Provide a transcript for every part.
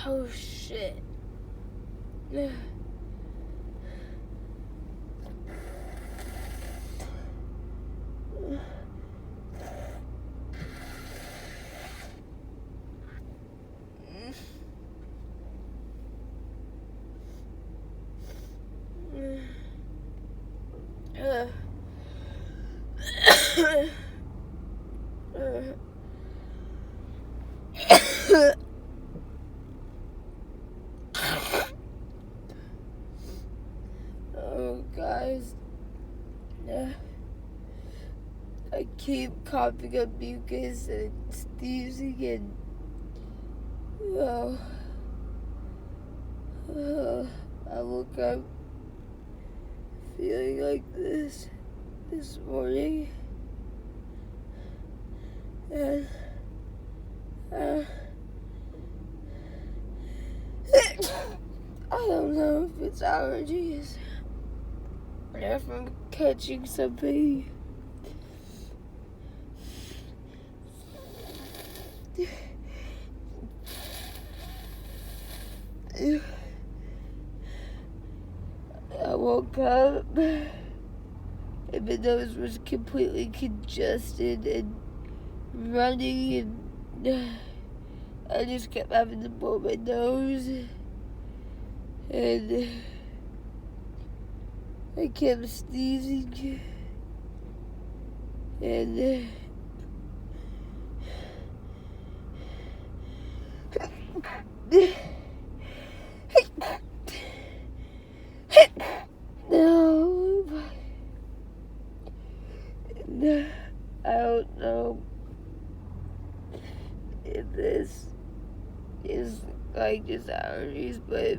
Oh shit. Oh, guys, I keep coughing up mucus and sneezing and I woke up feeling like this morning, and I don't know if it's allergies or if I'm catching something. I woke up, and my nose was completely congested and running, and I just kept having to blow my nose, and I kept sneezing, and no, I don't know if this is like just allergies, but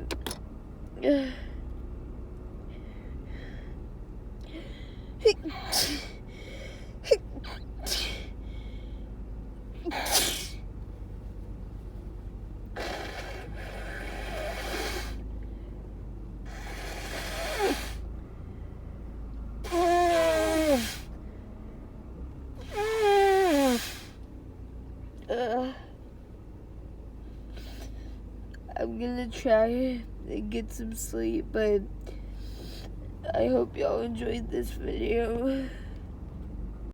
I'm gonna try and get some sleep, but I hope y'all enjoyed this video.